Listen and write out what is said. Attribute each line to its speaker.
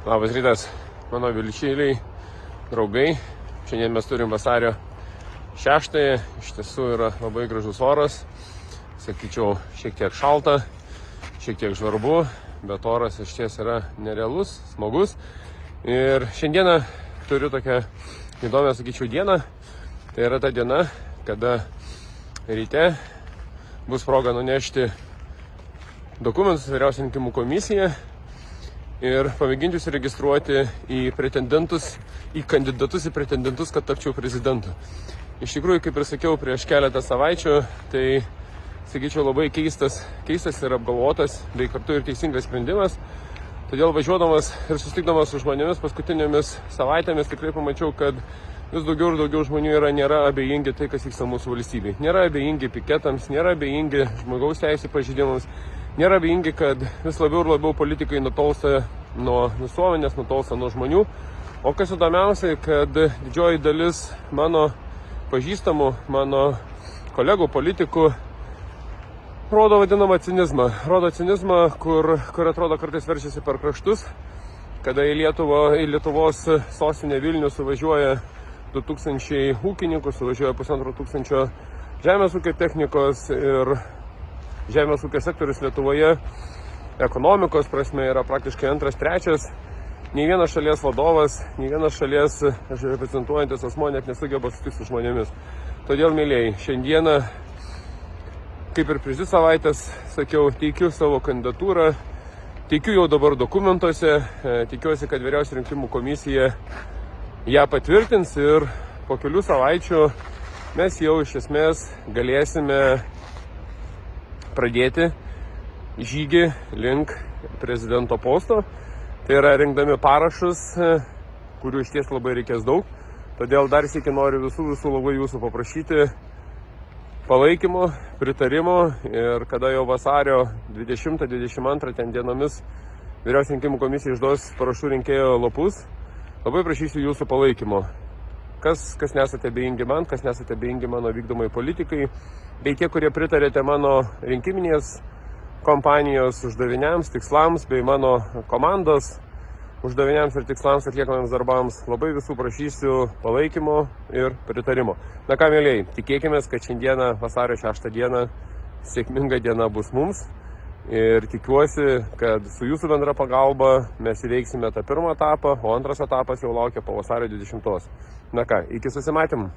Speaker 1: Labas rytas, mano vilčiai, draugai. Šiandien mes turim vasario 6. Iš tiesų yra labai gražus oras. Sakyčiau, šiek tiek šalta, šiek tiek žvarbu, bet oras iš ties yra nerealus, smagus. Ir šiandieną turiu tokią įdomią, sakyčiau, dieną. Tai yra ta diena, kada ryte bus proga nunešti dokumentus Vyriausiąją rinkimų komisiją ir pamėginti užsiregistruoti į kandidatus į pretendentus, kad tapčiau prezidentu. Iš tikrųjų, kaip ir sakiau prieš keletą savaičių, tai, sakyčiau, labai keistas ir apgalvotas, bei kartu ir teisingas sprendimas. Todėl važiuodamas ir susitikdamas su žmonėmis paskutinėmis savaitėmis tikrai pamačiau, kad vis daugiau ir daugiau žmonių nėra abejingi tai, kas vyksta mūsų valstybėje. Nėra abejingi piketams, nėra abejingi žmogaus teisų pažeidimams, nėra abejingi, kad vis labiau ir labiau politikai nutolsta nuo visuomenės, nutolsta nuo žmonių. O kas įdomiausia, kad didžioji dalis mano pažįstamų, mano kolegų politikų rodo vadinamą cinizmą. Rodo cinizmą, kur atrodo kartais verčiasi per kraštus, kada į Lietuvos sostinę Vilnių suvažiuoja 2000 ūkininkų, suvažiuoja 1500 žemės ūkio technikos ir žemės ūkio sektorius Lietuvoje ekonomikos prasme yra praktiškai antras, trečias. Nei vienas šalies vadovas, nei vienas šalies reprezentuojantis asmuo net nesugeba susitikti su žmonėmis. Todėl, mėlyjei, šiandieną, kaip ir prieš 2 savaitės, sakiau, teikiu savo kandidatūrą, teikiu jau dabar dokumentuose, tikiuosi, kad Vyriausioji rinkimų komisija ją patvirtins ir po kelių savaičių mes jau iš esmės galėsime pradėti žygį link prezidento posto. Tai yra rinkdami parašus, kurių iš ties labai reikės daug. Todėl dar sykį noriu visų labai jūsų paprašyti palaikymo, pritarimo ir kada jau vasario 20-22 dienomis Vyriausioji rinkimų komisija išduos parašų rinkėjo lapus, labai prašysiu jūsų palaikymo. Kas nesate abejingi man, kas nesate abejingi mano vykdomai politikai, bei tie, kurie pritarėte mano rinkiminės kompanijos uždaviniams, tikslams, bei mano komandos uždaviniams ir tikslams atliekamiems darbams, labai visų prašysiu palaikymo ir pritarimo. Na ką, mėlyjei, tikėkime, kad šiandieną, vasario 6 dieną, sėkminga diena bus mums ir tikiuosi, kad su jūsų bendra pagalba mes įveiksime tą pirmą etapą, o antras etapas jau laukia po vasario 20. Na ką, iki susimatymų.